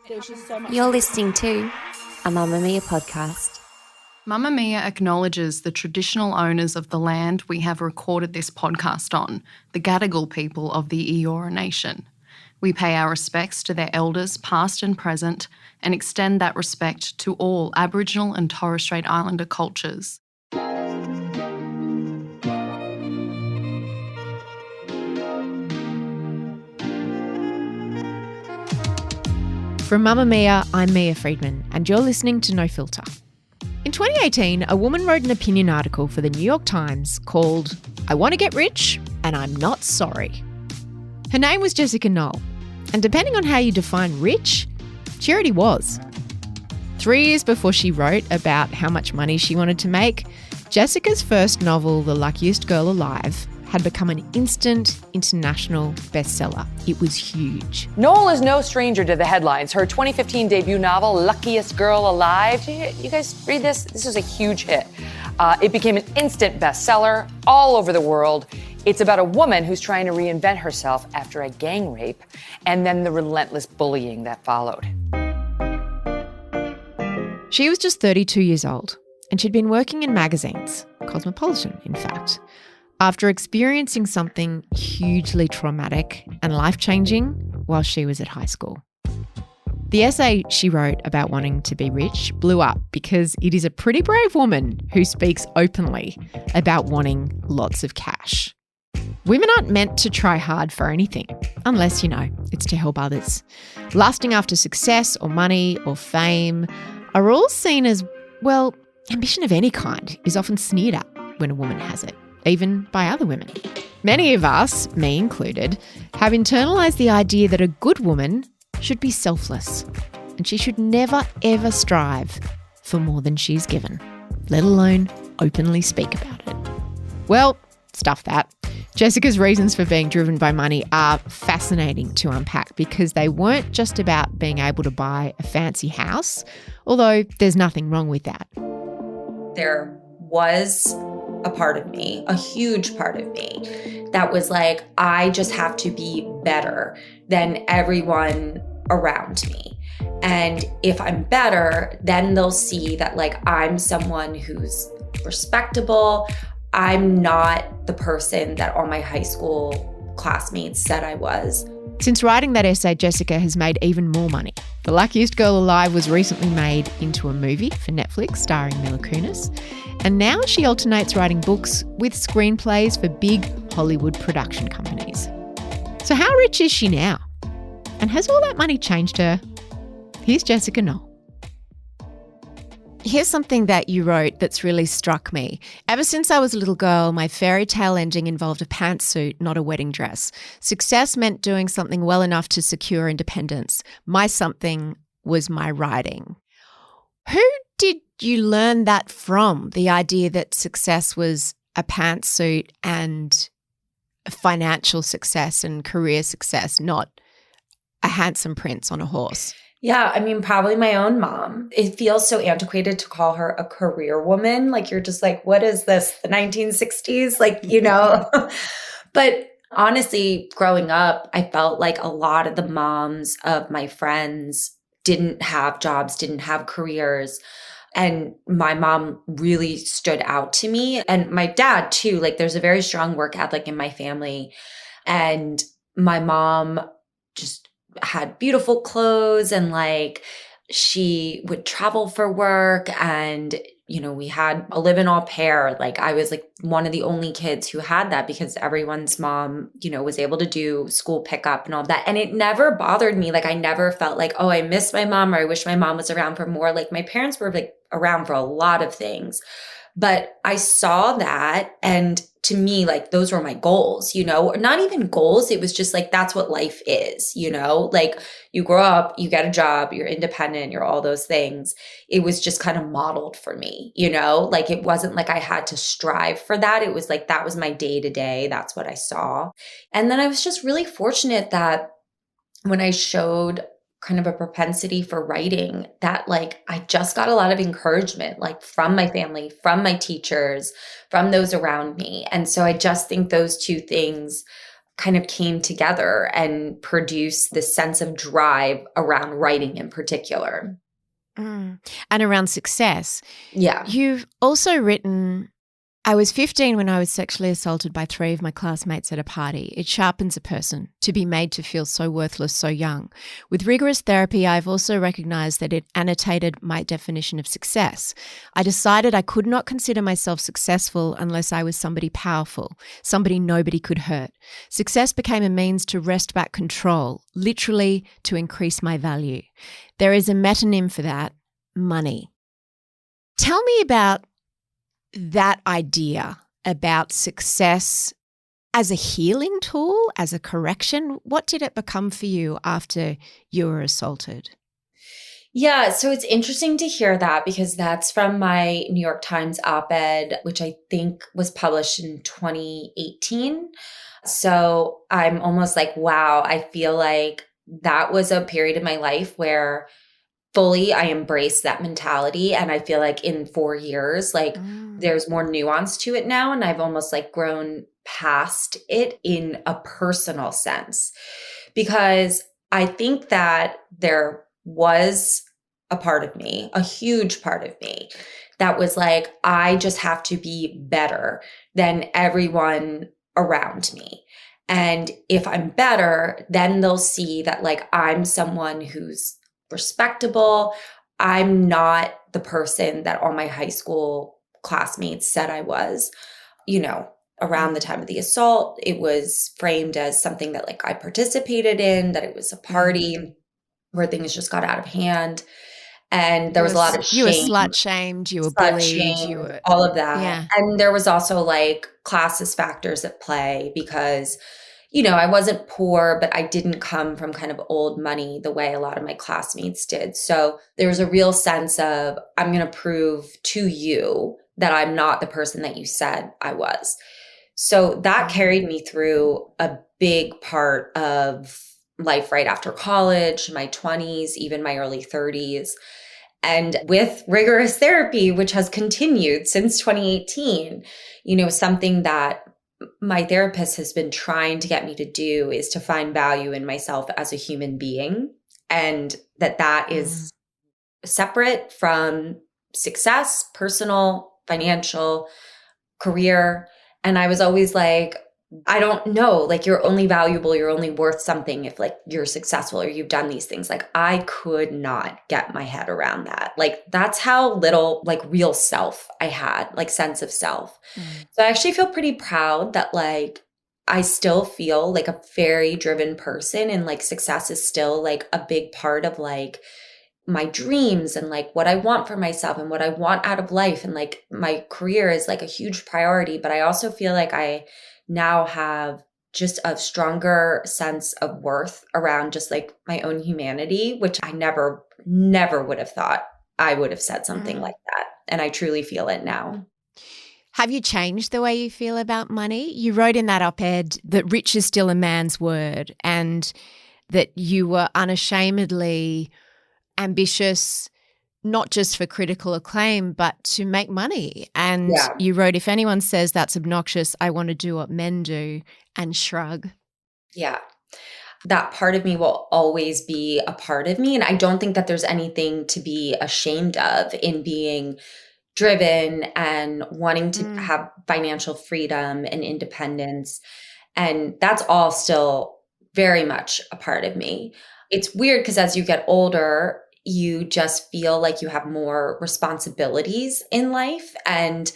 There was just so much. You're listening to a Mamamia podcast. Mamamia acknowledges the traditional owners of the land we have recorded this podcast on, the Gadigal people of the Eora Nation. We pay our respects to their elders, past and present, and extend that respect to all Aboriginal and Torres Strait Islander cultures. From Mamamia, I'm Mia Friedman, and you're listening to No Filter. In 2018, a woman wrote an opinion article for the New York Times called I Want to Get Rich and I'm Not Sorry. Her name was Jessica Knoll, and depending on how you define rich, she already was. 3 years before she wrote about how much money she wanted to make, Jessica's first novel, The Luckiest Girl Alive, had become an instant international bestseller. It was huge. Knoll is no stranger to the headlines. Her 2015 debut novel, Luckiest Girl Alive. Did you guys read this? This was a huge hit. It became an instant bestseller all over the world. It's about a woman who's trying to reinvent herself after a gang rape and then the relentless bullying that followed. She was just 32 years old, and she'd been working in magazines, Cosmopolitan, in fact, after experiencing something hugely traumatic and life-changing while she was at high school. The essay she wrote about wanting to be rich blew up because it is a pretty brave woman who speaks openly about wanting lots of cash. Women aren't meant to try hard for anything, unless, it's to help others. Lusting after success or money or fame are all seen as, ambition of any kind is often sneered at when a woman has it, even by other women. Many of us, me included, have internalised the idea that a good woman should be selfless and she should never ever strive for more than she's given, let alone openly speak about it. Well, stuff that. Jessica's reasons for being driven by money are fascinating to unpack because they weren't just about being able to buy a fancy house, although there's nothing wrong with that. There was a part of me, a huge part of me, that was like, I just have to be better than everyone around me. And if I'm better, then they'll see that I'm someone who's respectable. I'm not the person that all my high school classmates said I was. Since writing that essay, Jessica has made even more money. The Luckiest Girl Alive was recently made into a movie for Netflix starring Mila Kunis. And now she alternates writing books with screenplays for big Hollywood production companies. So how rich is she now? And has all that money changed her? Here's Jessica Knoll. Here's something that you wrote that's really struck me. Ever since I was a little girl, my fairy tale ending involved a pantsuit, not a wedding dress. Success meant doing something well enough to secure independence. My something was my writing. Who did you learn that from? The idea that success was a pantsuit and financial success and career success, not a handsome prince on a horse. Yeah, probably my own mom. It feels so antiquated to call her a career woman. You're just what is this, the 1960s? But honestly, growing up, I felt like a lot of the moms of my friends didn't have jobs, didn't have careers. And my mom really stood out to me. And my dad too, there's a very strong work ethic in my family. And my mom just had beautiful clothes and she would travel for work and, we had a live-in au pair. I was one of the only kids who had that because everyone's mom, was able to do school pickup and all that. And it never bothered me. I never felt oh, I miss my mom or I wish my mom was around for more. My parents were around for a lot of things. But I saw that, and to me, those were my goals, not even goals. It was just that's what life is, you grow up, you get a job, you're independent, you're all those things. It was just kind of modeled for me, it wasn't I had to strive for that. It was that was my day to day. That's what I saw. And then I was just really fortunate that when I showed kind of a propensity for writing, that I just got a lot of encouragement, from my family, from my teachers, from those around me. And so I just think those two things kind of came together and produced this sense of drive around writing in particular. And around success. Yeah. You've also written, I was 15 when I was sexually assaulted by 3 of my classmates at a party. It sharpens a person to be made to feel so worthless so young. With rigorous therapy, I've also recognized that it annotated my definition of success. I decided I could not consider myself successful unless I was somebody powerful, somebody nobody could hurt. Success became a means to wrest back control, literally to increase my value. There is a metonym for that, money. Tell me about that idea about success as a healing tool, as a correction. What did it become for you after you were assaulted? Yeah, so it's interesting to hear that because that's from my New York Times op-ed, which I think was published in 2018. So I'm almost like, wow, I feel like that was a period in my life where fully I embraced that mentality. And I feel like in 4 years, like there's more nuance to it now. And I've almost like grown past it in a personal sense, because I think that there was a part of me, a huge part of me that was like, I just have to be better than everyone around me. And if I'm better, then they'll see that like I'm someone who's respectable. I'm not the person that all my high school classmates said I was. You know, around the time of the assault, it was framed as something that like I participated in, that it was a party where things just got out of hand. And there was a lot of shame. You were slut shamed, you were bullied, you were all of that. Yeah. And there was also like classist factors at play because, you know, I wasn't poor, but I didn't come from kind of old money the way a lot of my classmates did. So there was a real sense of, I'm going to prove to you that I'm not the person that you said I was. So that carried me through a big part of life right after college, my 20s, even my early 30s. And with rigorous therapy, which has continued since 2018, you know, something that my therapist has been trying to get me to do is to find value in myself as a human being, and that is separate from success, personal, financial, career. And I was always like, I don't know, like you're only valuable, you're only worth something if like you're successful or you've done these things. Like I could not get my head around that. Like that's how little like real self I had, like sense of self. So I actually feel pretty proud that like I still feel like a very driven person, and like success is still like a big part of like my dreams and like what I want for myself and what I want out of life. And like my career is like a huge priority, but I also feel like I now have just a stronger sense of worth around just like my own humanity, which I never would have thought I would have said something like that. And I truly feel it now. Have you changed the way you feel about money? You wrote in that op-ed that rich is still a man's word, and that you were unashamedly ambitious, not just for critical acclaim, but to make money. And you wrote, if anyone says that's obnoxious, I want to do what men do, and shrug. Yeah. That part of me will always be a part of me. And I don't think that there's anything to be ashamed of in being driven and wanting to have financial freedom and independence. And that's all still very much a part of me. It's weird because as you get older, you just feel like you have more responsibilities in life, and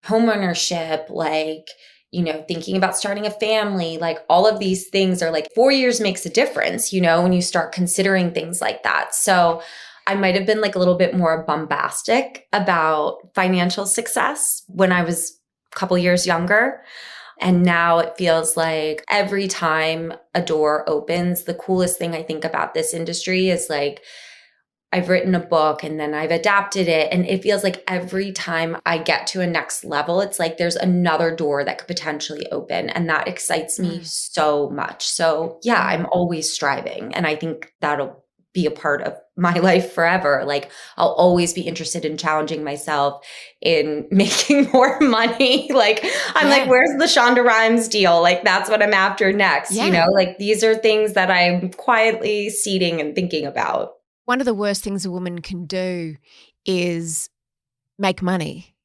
homeownership, like, you know, thinking about starting a family, like all of these things are like 4 years makes a difference, you know, when you start considering things like that. So I might have been like a little bit more bombastic about financial success when I was a couple years younger. And now it feels like every time a door opens, the coolest thing I think about this industry is like, I've written a book and then I've adapted it. And it feels like every time I get to a next level, it's like there's another door that could potentially open. And that excites me so much. So yeah, I'm always striving. And I think that'll be a part of my life forever. Like, I'll always be interested in challenging myself, in making more money. Like, I'm like, where's the Shonda Rhimes deal? Like, that's what I'm after next. Yeah. You know, like, these are things that I'm quietly seeding and thinking about. One of the worst things a woman can do is make money.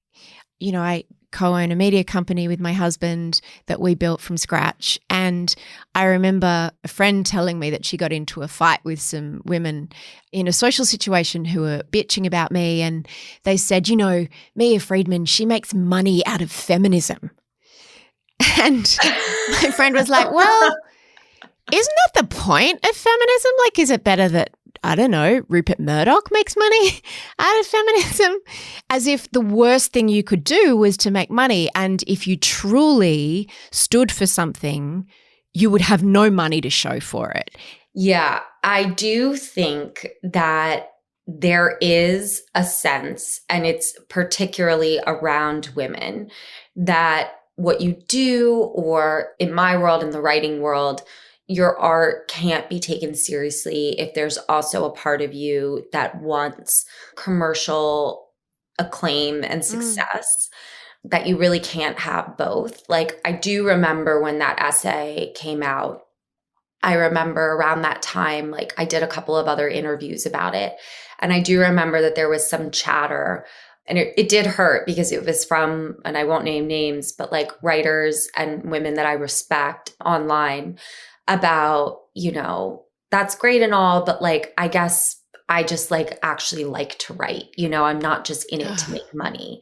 You know, I co-own a media company with my husband that we built from scratch. And I remember a friend telling me that she got into a fight with some women in a social situation who were bitching about me. And they said, you know, Mia Friedman, she makes money out of feminism. And my friend was like, well, isn't that the point of feminism? Like, is it better that, I don't know, Rupert Murdoch makes money out of feminism? As if the worst thing you could do was to make money. And if you truly stood for something, you would have no money to show for it. Yeah, I do think that there is a sense, and it's particularly around women, that what you do, or in my world, in the writing world, your art can't be taken seriously if there's also a part of you that wants commercial acclaim and success, that you really can't have both. Like, I do remember when that essay came out, I remember around that time, like, I did a couple of other interviews about it. And I do remember that there was some chatter, and it did hurt because it was from, and I won't name names, but like writers and women that I respect online, about, you know, that's great and all, but like, I guess I just like actually like to write, you know, I'm not just in it to make money.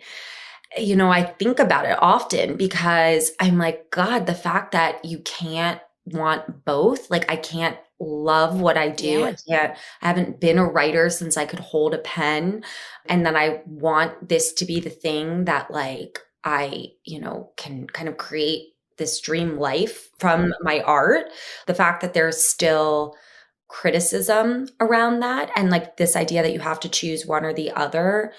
You know, I think about it often because I'm like, God, the fact that you can't want both, like, I can't love what I do. I haven't been a writer since I could hold a pen. And then I want this to be the thing that like, I, you know, can kind of create this dream life from my art. The fact that there's still criticism around that, and like this idea that you have to choose one or the other,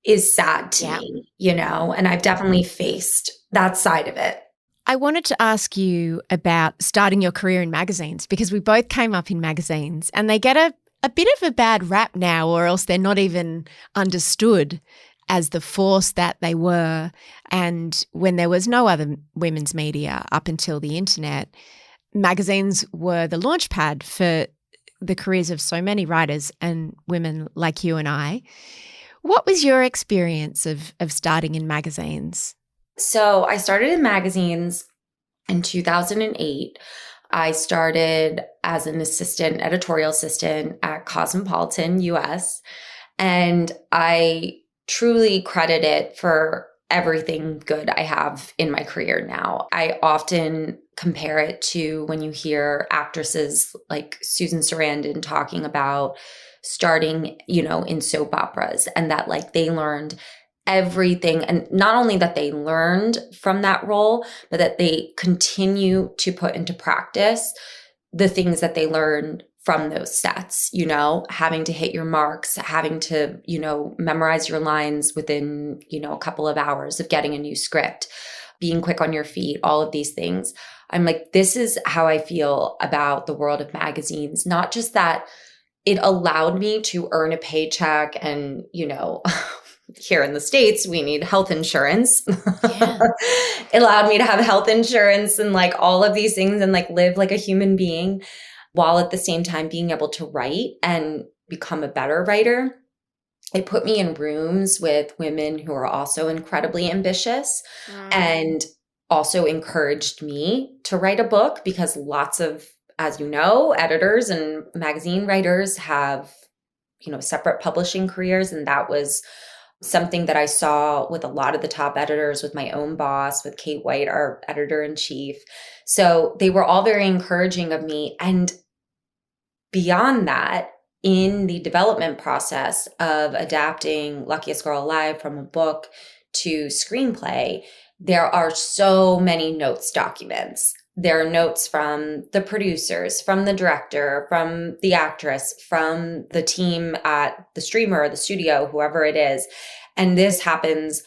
is sad to me, you know, and I've definitely faced that side of it. I wanted to ask you about starting your career in magazines, because we both came up in magazines and they get a bit of a bad rap now, or else they're not even understood as the force that they were. And when there was no other women's media up until the internet, magazines were the launch pad for the careers of so many writers and women like you and I. What was your experience of starting in magazines? So I started in magazines in 2008. I started as an editorial assistant at Cosmopolitan US, and I truly credit it for everything good I have in my career now. I often compare it to when you hear actresses like Susan Sarandon talking about starting, you know, in soap operas, and that like they learned everything. And not only that they learned from that role, but that they continue to put into practice the things that they learned from those sets, you know, having to hit your marks, having to, you know, memorize your lines within, you know, a couple of hours of getting a new script, being quick on your feet, all of these things. I'm like, this is how I feel about the world of magazines. Not just that it allowed me to earn a paycheck and, you know, here in the States, we need health insurance. Yeah. It allowed me to have health insurance and like all of these things and like live like a human being, while at the same time being able to write and become a better writer. It put me in rooms with women who are also incredibly ambitious and also encouraged me to write a book, because lots of, as you know, editors and magazine writers have, you know, separate publishing careers. And that was something that I saw with a lot of the top editors, with my own boss, with Kate White, our editor-in-chief. So they were all very encouraging of me. And beyond that, in the development process of adapting Luckiest Girl Alive from a book to screenplay, there are so many notes documents. There are notes from the producers, from the director, from the actress, from the team at the streamer or the studio, whoever it is. And this happens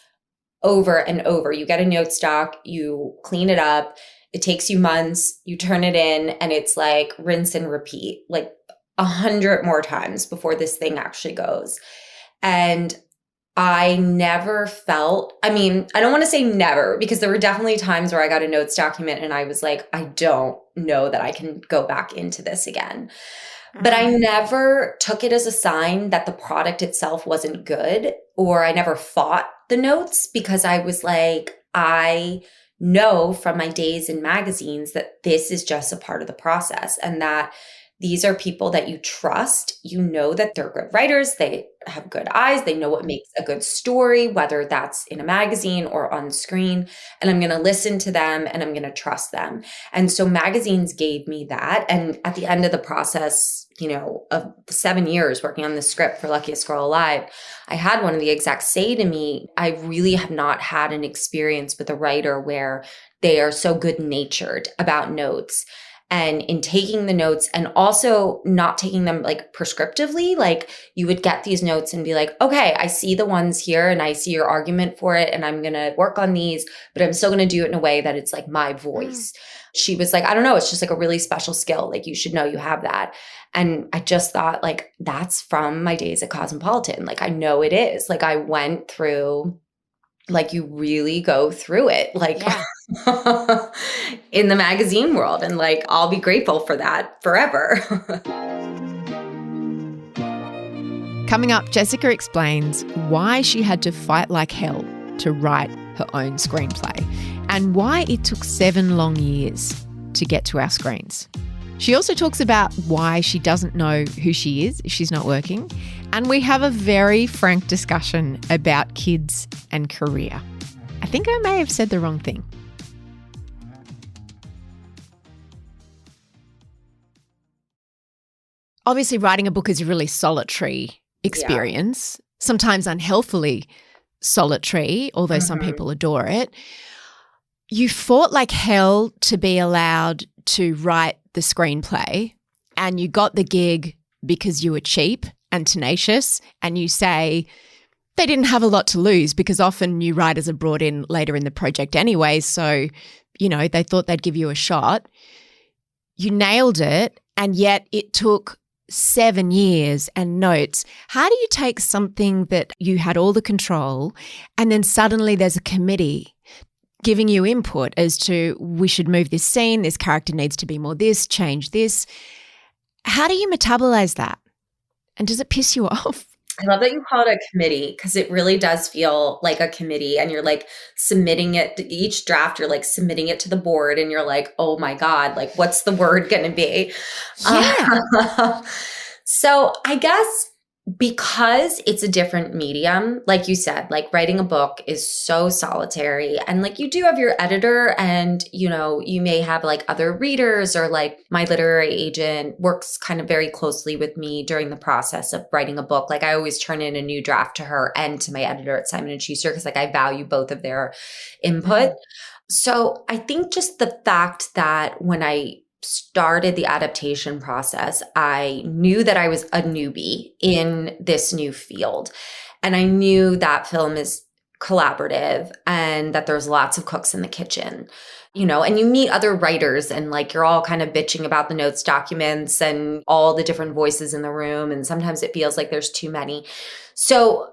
over and over. You get a note stock, you clean it up, it takes you months, you turn it in, and it's like rinse and repeat. Like 100 more times before this thing actually goes. And I never felt, I mean, I don't want to say never, because there were definitely times where I got a notes document and I was like, I don't know that I can go back into this again. But I never took it as a sign that the product itself wasn't good, or I never fought the notes, because I was like, I know from my days in magazines that this is just a part of the process, and that these are people that you trust. You know that they're good writers. They have good eyes. They know what makes a good story, whether that's in a magazine or on screen. And I'm going to listen to them and I'm going to trust them. And so magazines gave me that. And at the end of the process, you know, of 7 years working on the script for Luckiest Girl Alive, I had one of the execs say to me, I really have not had an experience with a writer where they are so good-natured about notes. And in taking the notes, and also not taking them like prescriptively, like you would get these notes and be like, okay, I see the ones here and I see your argument for it and I'm going to work on these, but I'm still going to do it in a way that it's like my voice. She was like, I don't know, it's just like a really special skill. Like you should know you have that. And I just thought like, that's from my days at Cosmopolitan. Like I know it is. Like I went through, like you really go through it, like in the magazine world. And like, I'll be grateful for that forever. Coming up, Jessica explains why she had to fight like hell to write her own screenplay and why it took 7 long years to get to our screens. She also talks about why she doesn't know who she is if she's not working. And we have a very frank discussion about kids and career. I think I may have said the wrong thing. Obviously, writing a book is a really solitary experience, sometimes unhealthily solitary, although some people adore it. You fought like hell to be allowed to write the screenplay, and you got the gig because you were cheap and tenacious, and you say they didn't have a lot to lose because often new writers are brought in later in the project anyway, so, you know, they thought they'd give you a shot. You nailed it, and yet it took 7 years and notes. How do you take something that you had all the control and then suddenly there's a committee giving you input as to we should move this scene, this character needs to be more this, change this. How do you metabolize that? And does it piss you off? I love that you call it a committee, because it really does feel like a committee, and you're like submitting it to each draft. You're like submitting it to the board and you're like, oh my God, like what's the word going to be? Yeah. So I guess because it's a different medium, like you said, like writing a book is so solitary, and like you do have your editor, and you know, you may have like other readers, or like my literary agent works kind of very closely with me during the process of writing a book. Like I always turn in a new draft to her and to my editor at Simon & Schuster, because like I value both of their input. So I think just the fact that when I started the adaptation process, I knew that I was a newbie in this new field. And I knew that film is collaborative and that there's lots of cooks in the kitchen, you know, and you meet other writers and like you're all kind of bitching about the notes documents and all the different voices in the room. And sometimes it feels like there's too many. So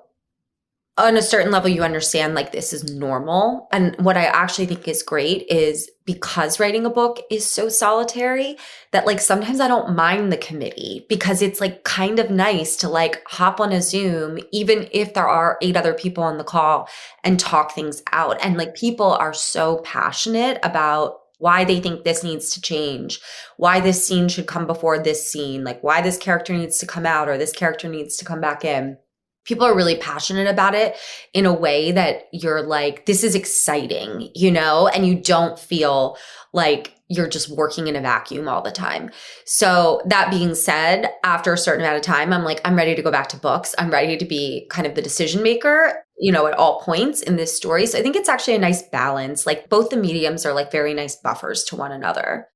on a certain level, you understand like this is normal. And what I actually think is great is because writing a book is so solitary that like sometimes I don't mind the committee, because it's like kind of nice to like hop on a Zoom, even if there are 8 other people on the call, and talk things out. And like people are so passionate about why they think this needs to change, why this scene should come before this scene, like why this character needs to come out or this character needs to come back in. People are really passionate about it in a way that you're like, this is exciting, you know, and you don't feel like you're just working in a vacuum all the time. So that being said, after a certain amount of time, I'm like, I'm ready to go back to books. I'm ready to be kind of the decision maker, you know, at all points in this story. So I think it's actually a nice balance. Like both the mediums are like very nice buffers to one another.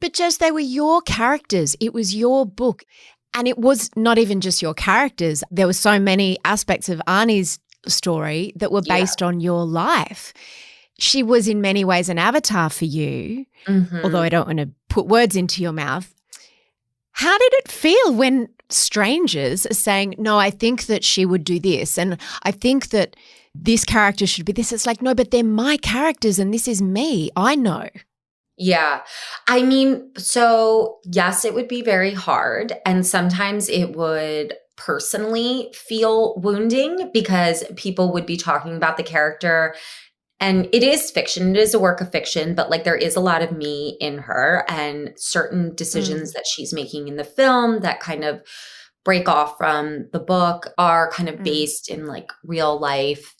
But Jess, they were your characters. It was your book. And it was not even just your characters. There were so many aspects of Arnie's story that were based on your life. She was in many ways an avatar for you, although I don't want to put words into your mouth. How did it feel when strangers are saying, no, I think that she would do this and I think that this character should be this? It's like, no, but they're my characters and this is me. I know. Yeah. I mean, so yes, it would be very hard. And sometimes it would personally feel wounding because people would be talking about the character. And it is fiction. It is a work of fiction, but like there is a lot of me in her and certain decisions that she's making in the film that kind of break off from the book are kind of based in like real life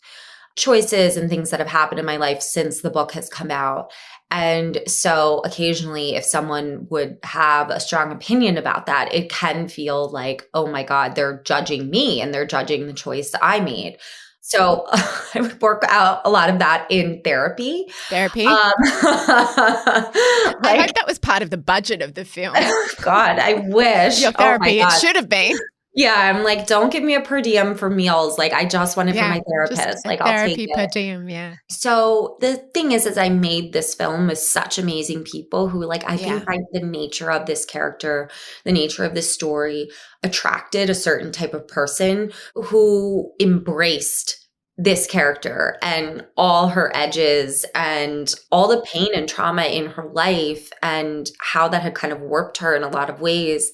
choices and things that have happened in my life since the book has come out. And so occasionally if someone would have a strong opinion about that, it can feel like, oh my God, they're judging me and they're judging the choice I made. So I would work out a lot of that in therapy. Therapy? Like, I hope that was part of the budget of the film. God, I wish. Your therapy, it should have been. Yeah, I'm like, don't give me a per diem for meals. Like, I just want it for my therapist. Like, I'll take it. Therapy per diem, yeah. So the thing is I made this film with such amazing people who, like, I think by the nature of this character, the nature of this story, attracted a certain type of person who embraced this character and all her edges and all the pain and trauma in her life and how that had kind of warped her in a lot of ways.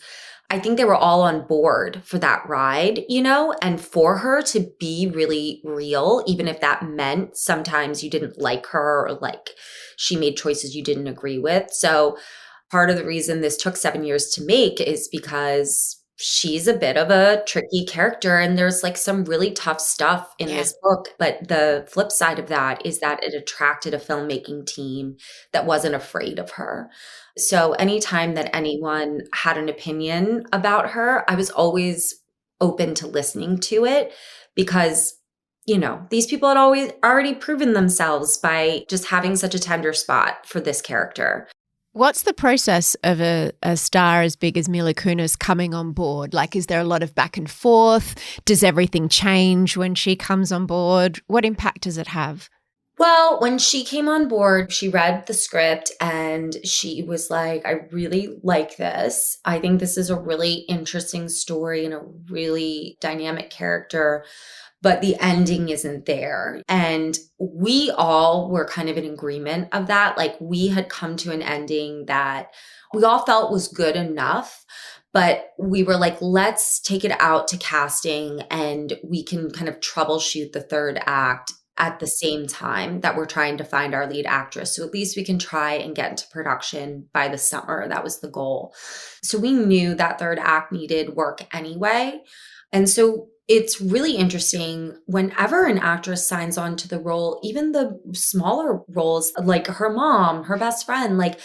I think they were all on board for that ride, you know, and for her to be really real, even if that meant sometimes you didn't like her or like she made choices you didn't agree with. So part of the reason this took 7 years to make is because she's a bit of a tricky character and there's like some really tough stuff in this book. But the flip side of that is that it attracted a filmmaking team that wasn't afraid of her. So anytime that anyone had an opinion about her, I was always open to listening to it because, you know, these people had already proven themselves by just having such a tender spot for this character. What's the process of a star as big as Mila Kunis coming on board? Like, is there a lot of back and forth? Does everything change when she comes on board? What impact does it have? Well, when she came on board, she read the script and she was like, I really like this. I think this is a really interesting story and a really dynamic character, but the ending isn't there. And we all were kind of in agreement of that. Like, we had come to an ending that we all felt was good enough, but we were like, let's take it out to casting and we can kind of troubleshoot the third act at the same time that we're trying to find our lead actress. So at least we can try and get into production by the summer. That was the goal. So we knew that third act needed work anyway. And so it's really interesting whenever an actress signs on to the role, even the smaller roles, like her mom, her best friend, like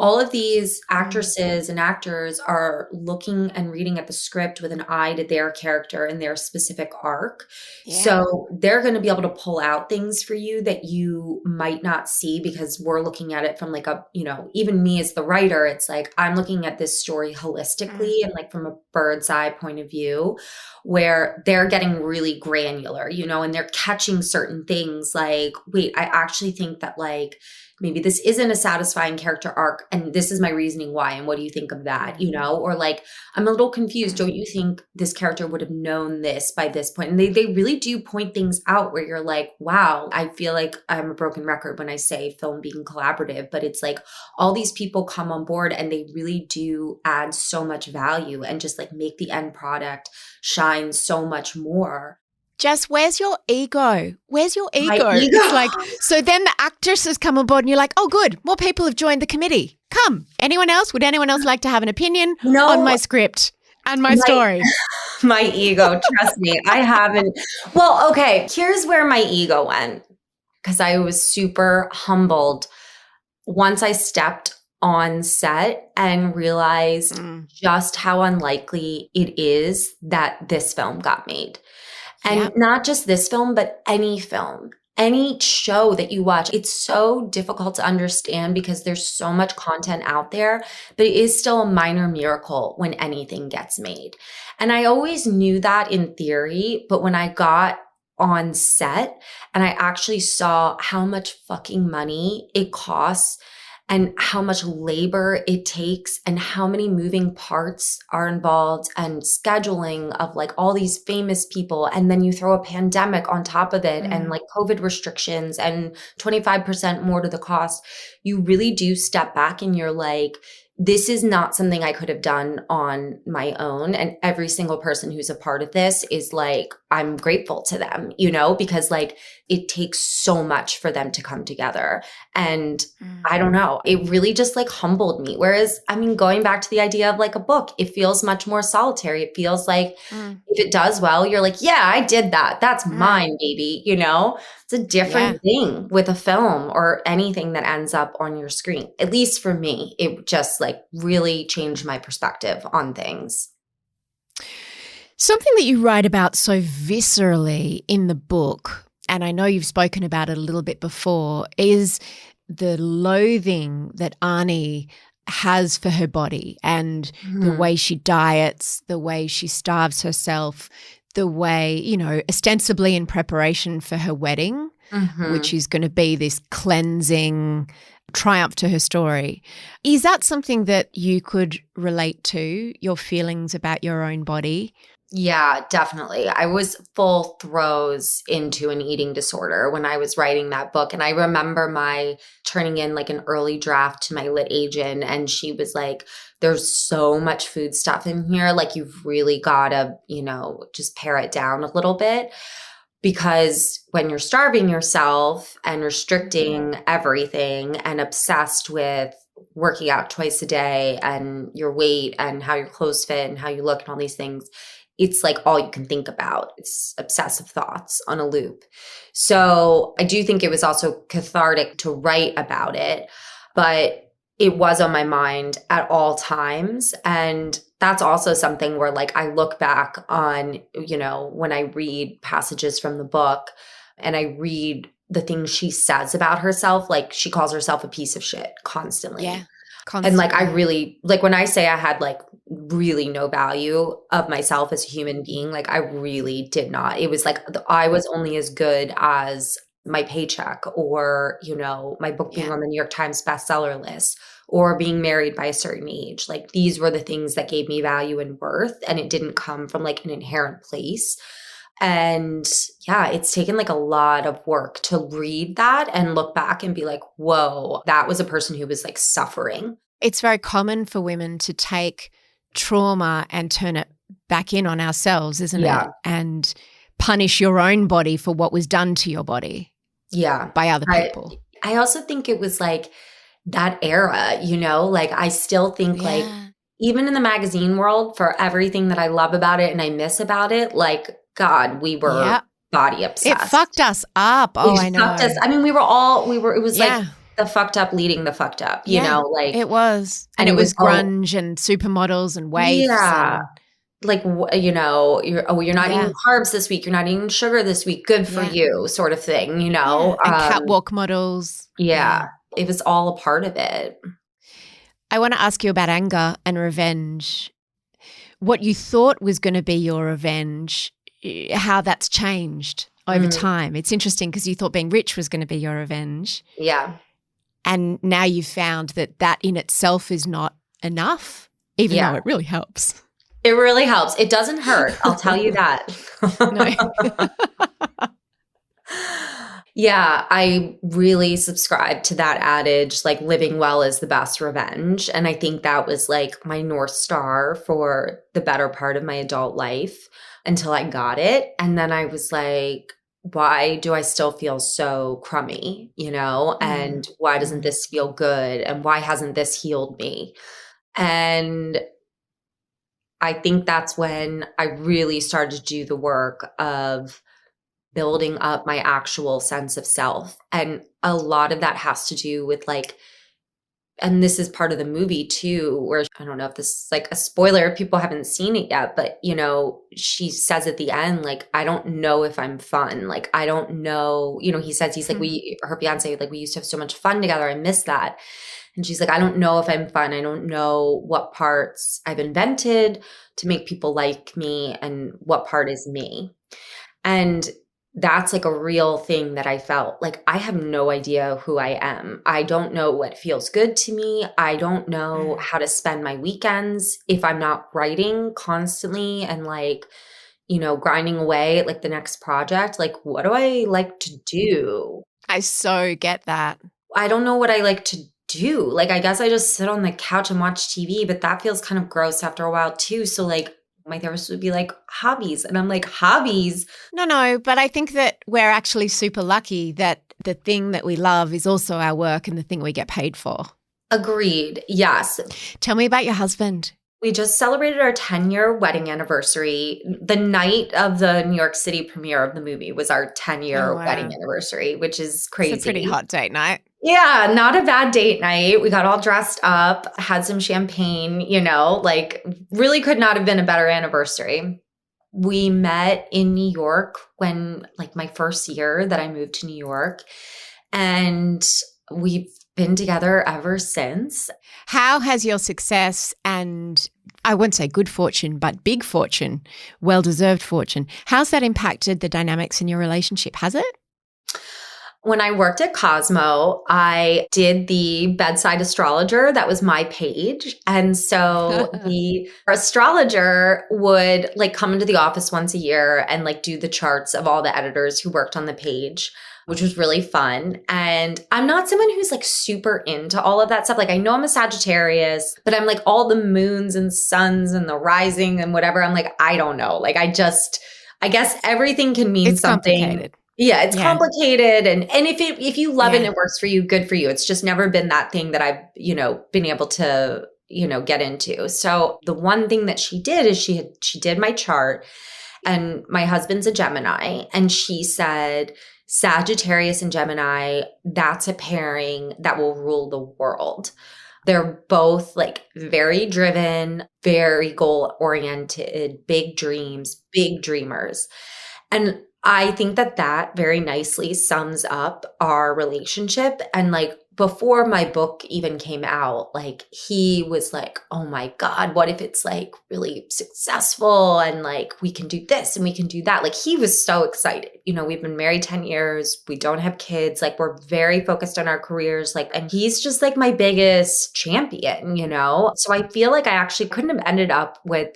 all of these actresses and actors are looking and reading at the script with an eye to their character and their specific arc. Yeah. So they're going to be able to pull out things for you that you might not see because we're looking at it from like a, you know, even me as the writer, it's like I'm looking at this story holistically and like from a bird's eye point of view where they're getting really granular, you know, and they're catching certain things like, wait, I actually think that like, maybe this isn't a satisfying character arc and this is my reasoning why. And what do you think of that? You know, or like, I'm a little confused. Don't you think this character would have known this by this point? And they really do point things out where you're like, wow, I feel like I'm a broken record when I say film being collaborative, but it's like all these people come on board and they really do add so much value and just like make the end product shine so much more. Jess, where's your ego? Where's your ego? It's like, so then the actresses come on board and you're like, oh, good. More people have joined the committee. Come. Anyone else? Would anyone else like to have an opinion on my script and my story? My ego, trust me, I haven't. Well, okay, here's where my ego went because I was super humbled once I stepped on set and realized just how unlikely it is that this film got made. And not just this film, but any film, any show that you watch, it's so difficult to understand because there's so much content out there, but it is still a minor miracle when anything gets made. And I always knew that in theory, but when I got on set and I actually saw how much fucking money it costs and how much labor it takes and how many moving parts are involved and scheduling of like all these famous people. And then you throw a pandemic on top of it and like COVID restrictions and 25% more to the cost. You really do step back and you're like, this is not something I could have done on my own. And every single person who's a part of this is like, I'm grateful to them, you know, because like it takes so much for them to come together. And I don't know, it really just like humbled me. Whereas, I mean, going back to the idea of like a book, it feels much more solitary. It feels like if it does well, you're like, yeah, I did that. That's mine, baby. You know, it's a different thing with a film or anything that ends up on your screen. At least for me, it just like really changed my perspective on things. Something that you write about so viscerally in the book, and I know you've spoken about it a little bit before, is the loathing that Arnie has for her body and the way she diets, the way she starves herself, the way, you know, ostensibly in preparation for her wedding, which is going to be this cleansing triumph to her story. Is that something that you could relate to, your feelings about your own body? Yeah, definitely. I was full throes into an eating disorder when I was writing that book. And I remember my turning in like an early draft to my lit agent. And she was like, there's so much food stuff in here. Like you've really got to, you know, just pare it down a little bit. Because when you're starving yourself and restricting everything and obsessed with working out twice a day and your weight and how your clothes fit and how you look and all these things, it's like all you can think about. It's obsessive thoughts on a loop. So I do think it was also cathartic to write about it, but it was on my mind at all times. And that's also something where like I look back on, you know, when I read passages from the book and I read the things she says about herself, like she calls herself a piece of shit constantly. Yeah. And like I really, like when I say I had like really no value of myself as a human being, like I really did not. It was like I was only as good as my paycheck or, you know, my book being on the New York Times bestseller list or being married by a certain age. Like these were the things that gave me value and worth, and it didn't come from like an inherent place. And yeah, it's taken like a lot of work to read that and look back and be like, whoa, that was a person who was like suffering. It's very common for women to take trauma and turn it back in on ourselves, isn't it? And punish your own body for what was done to your body by other people. I also think it was like that era, you know, like I still think like even in the magazine world, for everything that I love about it and I miss about it, like God, we were body obsessed. It fucked us up. I know. Fucked us. I mean, it was like the fucked up leading the fucked up, you know, like it was. And it was grunge and supermodels and waifs. Yeah. Like, you know, you're not eating carbs this week. You're not eating sugar this week. Good for you sort of thing, you know. And catwalk models. Yeah. It was all a part of it. I want to ask you about anger and revenge. What you thought was going to be your revenge, how that's changed over time. It's interesting because you thought being rich was going to be your revenge. Yeah. And now you've found that that in itself is not enough, even though it really helps. It really helps. It doesn't hurt. I'll tell you that. Yeah, I really subscribe to that adage, like living well is the best revenge. And I think that was like my North Star for the better part of my adult life until I got it. And then I was like, why do I still feel so crummy, you know? And why doesn't this feel good? And why hasn't this healed me? And I think that's when I really started to do the work of building up my actual sense of self. And a lot of that has to do with like, and this is part of the movie too, where I don't know if this is like a spoiler if people haven't seen it yet, but you know, she says at the end, like, I don't know if I'm fun. Like, I don't know, you know, he's like, her fiance, like we used to have so much fun together. I miss that. And she's like, I don't know if I'm fun. I don't know what parts I've invented to make people like me and what part is me. And that's like a real thing that I felt. Like, I have no idea who I am. I don't know what feels good to me. I don't know how to spend my weekends if I'm not writing constantly and like, you know, grinding away at like the next project. Like, what do I like to do? I so get that. I don't know what I like to do. Like, I guess I just sit on the couch and watch TV, but that feels kind of gross after a while too. So like, my therapist would be like, hobbies. And I'm like, hobbies? No, but I think that we're actually super lucky that the thing that we love is also our work and the thing we get paid for. Agreed. Yes. Tell me about your husband. We just celebrated our 10-year wedding anniversary. The night of the New York City premiere of the movie was our 10-year wedding anniversary, which is crazy. It's a pretty hot date night. Yeah, not a bad date night. We got all dressed up, had some champagne, you know, like really could not have been a better anniversary. We met in New York when like my first year that I moved to New York, and we've been together ever since. How has your success and I wouldn't say good fortune, but big fortune, well-deserved fortune, how's that impacted the dynamics in your relationship? Has it? When I worked at Cosmo, I did the bedside astrologer. That was my page. And so the astrologer would like come into the office once a year and like do the charts of all the editors who worked on the page, which was really fun. And I'm not someone who's like super into all of that stuff. Like, I know I'm a Sagittarius, but I'm like all the moons and suns and the rising and whatever. I'm like, I don't know. Like, I guess everything can mean it's something. Complicated. Yeah, it's complicated. And if you love it and it works for you, good for you. It's just never been that thing that I've, you know, been able to, you know, get into. So the one thing that she did is she did my chart, and my husband's a Gemini, and she said, Sagittarius and Gemini, that's a pairing that will rule the world. They're both like very driven, very goal oriented, big dreams, big dreamers. And I think that very nicely sums up our relationship. And like before my book even came out, like he was like, oh my God, what if it's like really successful and like we can do this and we can do that? Like he was so excited. You know, we've been married 10 years. We don't have kids. Like we're very focused on our careers. Like, and he's just like my biggest champion, you know? So I feel like I actually couldn't have ended up with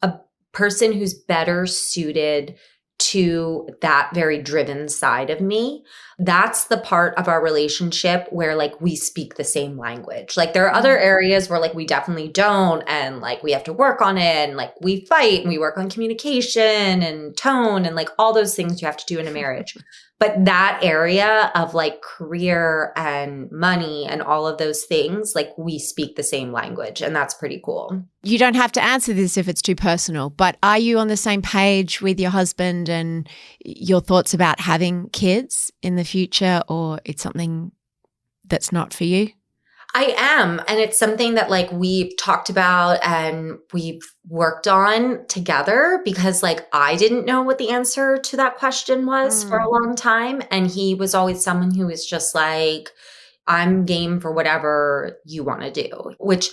a person who's better suited to that very driven side of me. That's the part of our relationship where like we speak the same language. Like there are other areas where like we definitely don't, and like we have to work on it, and like we fight and we work on communication and tone and like all those things you have to do in a marriage. But that area of like career and money and all of those things, like we speak the same language, and that's pretty cool. You don't have to answer this if it's too personal, but are you on the same page with your husband and your thoughts about having kids in the future, or it's something that's not for you? I am. And it's something that like we've talked about and we've worked on together, because like I didn't know what the answer to that question was for a long time. And he was always someone who was just like, I'm game for whatever you want to do, which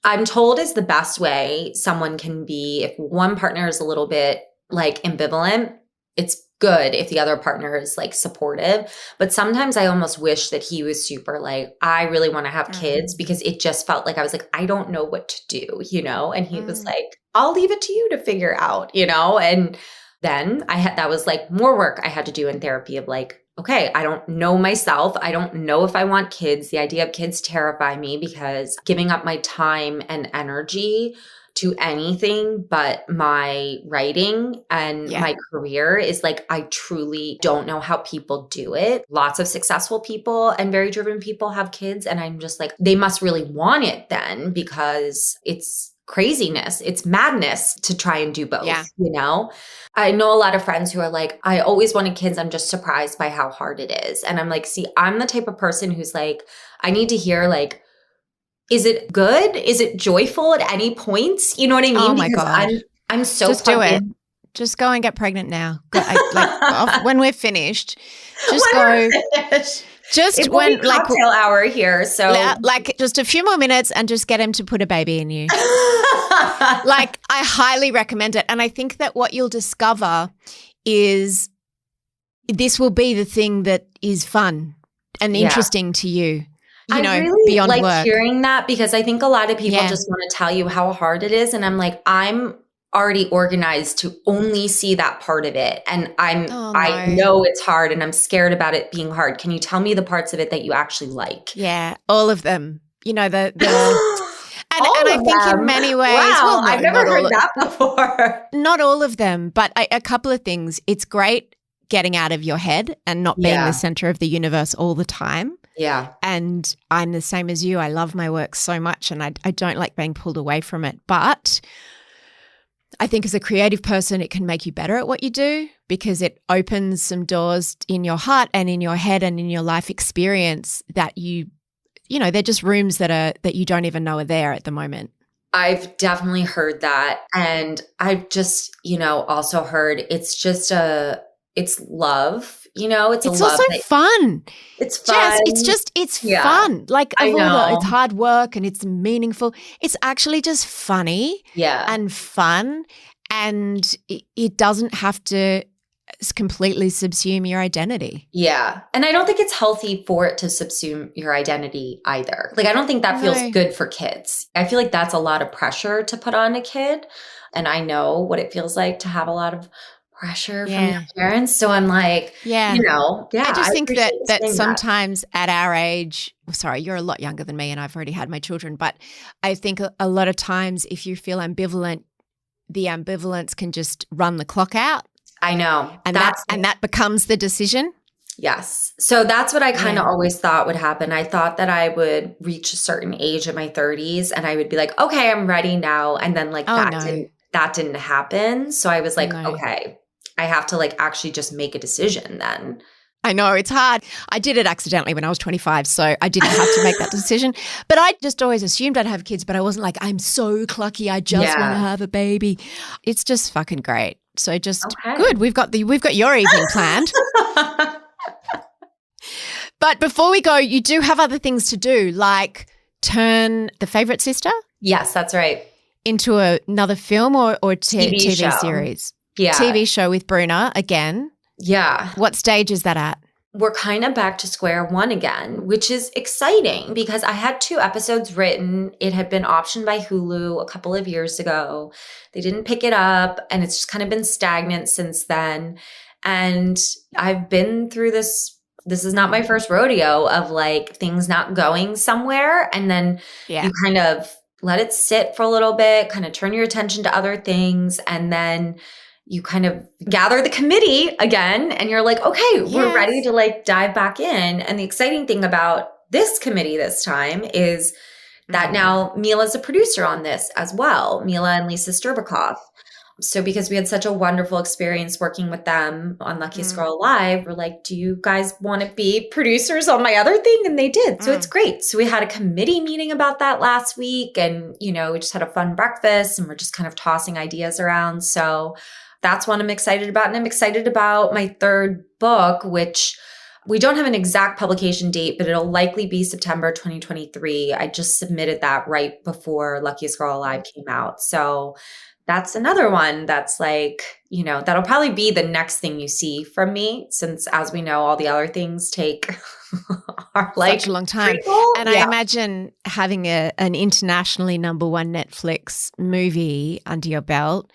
I'm told is the best way someone can be. If one partner is a little bit like ambivalent, it's good if the other partner is like supportive. But sometimes I almost wish that he was super like, I really want to have kids, because it just felt like I was like, I don't know what to do, you know? And he was like, I'll leave it to you to figure out, you know? And then that was like more work I had to do in therapy of like, okay, I don't know myself. I don't know if I want kids. The idea of kids terrify me, because giving up my time and energy to anything but my writing and my career is like, I truly don't know how people do it. Lots of successful people and very driven people have kids. And I'm just like, they must really want it then, because it's craziness. It's madness to try and do both, you know? I know a lot of friends who are like, I always wanted kids. I'm just surprised by how hard it is. And I'm like, see, I'm the type of person who's like, I need to hear like, is it good? Is it joyful at any points? You know what I mean? Oh my God. I'm so just do it. Just go and get pregnant now. When we're finished, just go. Just when like cocktail hour here, so like just a few more minutes and just get him to put a baby in you. Like I highly recommend it, and I think that what you'll discover is this will be the thing that is fun and interesting to you. You know, I really beyond like work. hearing that, because I think a lot of people just want to tell you how hard it is. And I'm like, I'm already organized to only see that part of it. And I know it's hard and I'm scared about it being hard. Can you tell me the parts of it that you actually like? Yeah, all of them. You know, the and I think in many ways, wow, I've never heard that before. Not all of them, but a couple of things. It's great getting out of your head and not being the center of the universe all the time. Yeah. And I'm the same as you. I love my work so much and I don't like being pulled away from it. But I think as a creative person, it can make you better at what you do because it opens some doors in your heart and in your head and in your life experience that you know, they're just rooms that you don't even know are there at the moment. I've definitely heard that. And I've just, also heard it's love. It's also fun. It's fun. Jess, it's fun. Like it's hard work and it's meaningful. It's actually just funny and fun. And it doesn't have to completely subsume your identity. Yeah. And I don't think it's healthy for it to subsume your identity either. Like, I don't think that feels good for kids. I feel like that's a lot of pressure to put on a kid. And I know what it feels like to have a lot of pressure from your parents. So I'm like, I just think that sometimes at our age, sorry, you're a lot younger than me and I've already had my children, but I think a lot of times if you feel ambivalent, the ambivalence can just run the clock out. I know. And that becomes the decision. Yes. So that's what I kind of always thought would happen. I thought that I would reach a certain age in my 30s and I would be like, okay, I'm ready now. And then that didn't happen. So I was like, okay, I have to actually just make a decision then. I know, it's hard. I did it accidentally when I was 25, so I didn't have to make that decision. But I just always assumed I'd have kids, but I wasn't like, I'm so clucky, I just want to have a baby. It's just fucking great. So just good. We've got your evening planned. But before we go, you do have other things to do, like turn The Favourite Sister? Yes, that's right. Into another film or TV series? Yeah. TV show with Bruna again. Yeah. What stage is that at? We're kind of back to square one again, which is exciting because I had 2 episodes written. It had been optioned by Hulu a couple of years ago. They didn't pick it up and it's just kind of been stagnant since then. And I've been through this. This is not my first rodeo of things not going somewhere. And then you kind of let it sit for a little bit, kind of turn your attention to other things. And then you kind of gather the committee again and you're like, okay, we're ready to dive back in. And the exciting thing about this committee this time is that now Mila's a producer on this as well, Mila and Lisa Sterbakoff. So because we had such a wonderful experience working with them on Luckiest Girl Alive, we're like, do you guys want to be producers on my other thing? And they did. So it's great. So we had a committee meeting about that last week and, we just had a fun breakfast and we're just kind of tossing ideas around. So that's what I'm excited about. And I'm excited about my 3rd book, which we don't have an exact publication date, but it'll likely be September 2023. I just submitted that right before Luckiest Girl Alive came out. So that's another one that's that'll probably be the next thing you see from me since, as we know, all the other things take such a long time. And I imagine having an internationally #1 Netflix movie under your belt,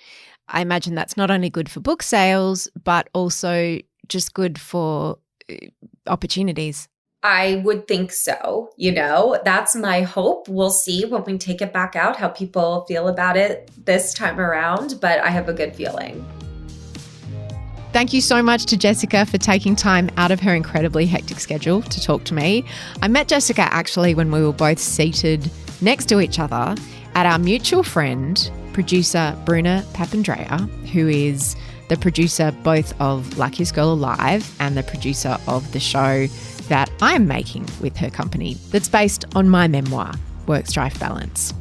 I imagine that's not only good for book sales, but also just good for opportunities. I would think so. That's my hope. We'll see when we take it back out how people feel about it this time around, but I have a good feeling. Thank you so much to Jessica for taking time out of her incredibly hectic schedule to talk to me. I met Jessica actually when we were both seated next to each other at our mutual friend, producer Bruna Papandrea, who is the producer both of Luckiest Girl Alive and the producer of the show that I'm making with her company that's based on my memoir, Work-Strife Balance.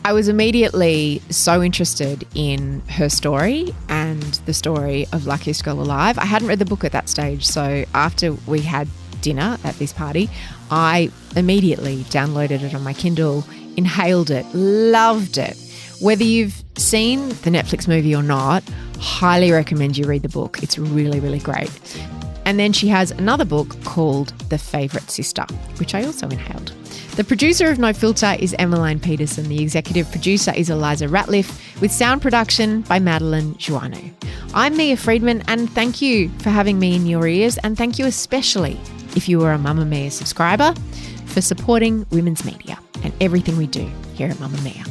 I was immediately so interested in her story and the story of Luckiest Girl Alive. I hadn't read the book at that stage, so after we had dinner at this party, I immediately downloaded it on my Kindle, inhaled it, loved it. Whether you've seen the Netflix movie or not, highly recommend you read the book. It's really, really great. And then she has another book called The Favourite Sister, which I also inhaled. The producer of No Filter is Emmeline Peterson. The executive producer is Eliza Ratliff, with sound production by Madeline, Joannou. I'm Mia Friedman, and thank you for having me in your ears, and thank you especially if you are a Mamamia subscriber for supporting women's media and everything we do here at Mamamia.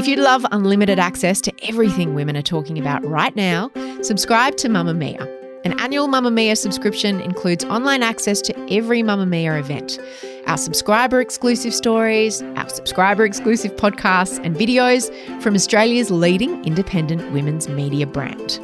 If you'd love unlimited access to everything women are talking about right now, subscribe to Mamamia. An annual Mamamia subscription includes online access to every Mamamia event, our subscriber-exclusive stories, our subscriber-exclusive podcasts and videos from Australia's leading independent women's media brand.